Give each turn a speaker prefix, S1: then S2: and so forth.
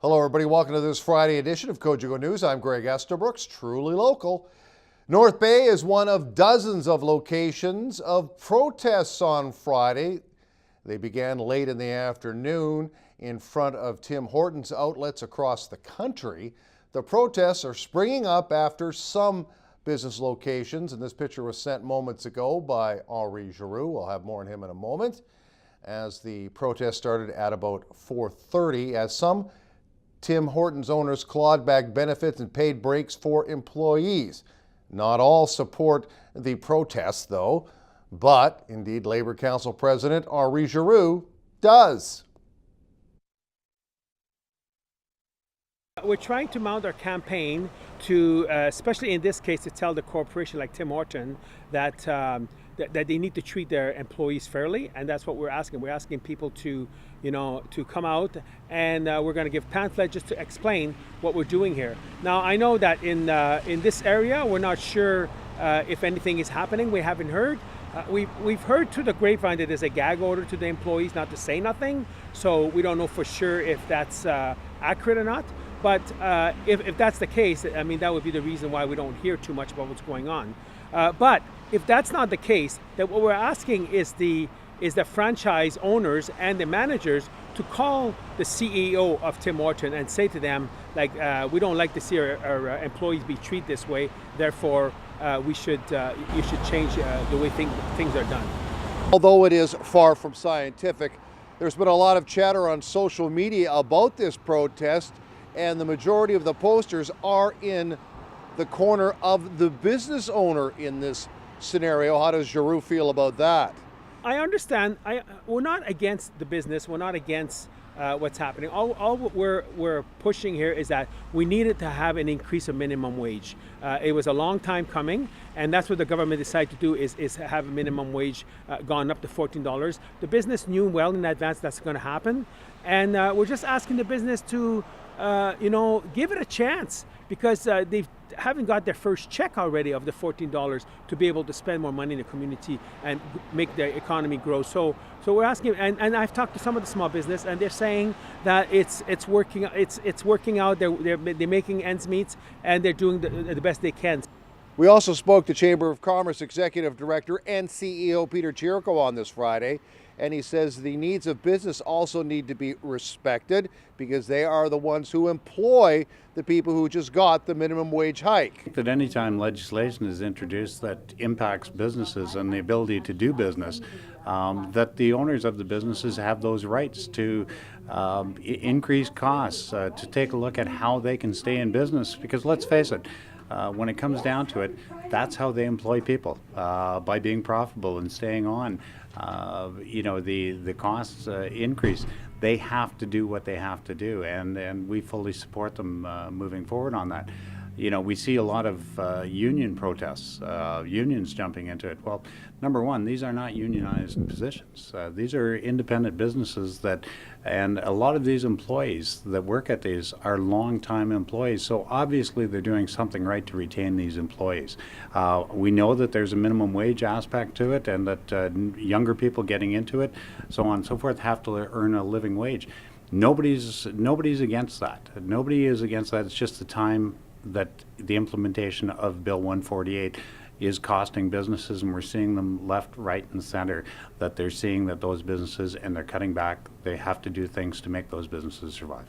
S1: Hello everybody, welcome to this Friday edition of Cogeco News. I'm Greg ESTABROOKS, truly local. North Bay is one of dozens of locations of protests on Friday. They began late in the afternoon in front of Tim Hortons outlets across the country. The protests are springing up after some business locations, and this picture was sent moments ago by Henri Giroux. We'll have more on him in a moment. As the protest started at about 4:30, as some Tim Hortons owners clawed back benefits and paid breaks for employees. Not all support the protests, though, but indeed Labour Council President Henri Giroux does.
S2: We're trying to mount our campaign to, especially in this case, to tell the corporation like Tim Hortons that that they need to treat their employees fairly, and that's what we're asking. We're asking people to, to come out, and we're going to give pamphlets just to explain what we're doing here. Now, I know that in this area, we're not sure if anything is happening. We haven't heard. We've heard through the grapevine that there's a gag order to the employees not to say nothing, so we don't know for sure if that's accurate or not. But if that's the case, I mean, that would be the reason why we don't hear too much about what's going on. But if that's not the case, then what we're asking is the franchise owners and the managers to call the CEO of Tim Hortons and say to them, like, we don't like to see our employees be treated this way. Therefore, you should change the way things are done.
S1: Although it is far from scientific, there's been a lot of chatter on social media about this protest, and the majority of the posters are in the corner of the business owner in this scenario. How does Giroux feel about that?
S2: I understand. We're not against the business. We're not against what's happening. All what we're pushing here is that we needed to have an increase of minimum wage. It was a long time coming, and that's what the government decided to do is have a minimum wage gone up to $14. The business knew well in advance that's going to happen, and we're just asking the business to give it a chance, because they haven't got their first check already of the $14 to be able to spend more money in the community and make the economy grow. So we're asking, and I've talked to some of the small business, and they're saying that it's working out. They're making ends meet, and they're doing the best they can.
S1: We also spoke to Chamber of Commerce Executive Director and CEO Peter Chirico on this Friday, and he says the needs of business also need to be respected because they are the ones who employ the people who just got the minimum wage hike.
S3: That anytime legislation is introduced that impacts businesses and the ability to do business, that the owners of the businesses have those rights to increase costs, to take a look at how they can stay in business, because let's face it, when it comes down to it, that's how they employ people, by being profitable and staying on. The costs increase. They have to do what they have to do, and we fully support them moving forward on that. We see a lot of union protests, unions jumping into it. Well, number one, these are not unionized positions. These are independent businesses and a lot of these employees that work at these are long-time employees. So obviously they're doing something right to retain these employees. We know that there's a minimum wage aspect to it, and that younger people getting into it, so on and so forth, have to earn a living wage. Nobody's against that. Nobody is against that. It's just the time that the implementation of Bill 148 is costing businesses, and we're seeing them left, right, and center, that they're seeing that those businesses, and they're cutting back, they have to do things to make those businesses survive.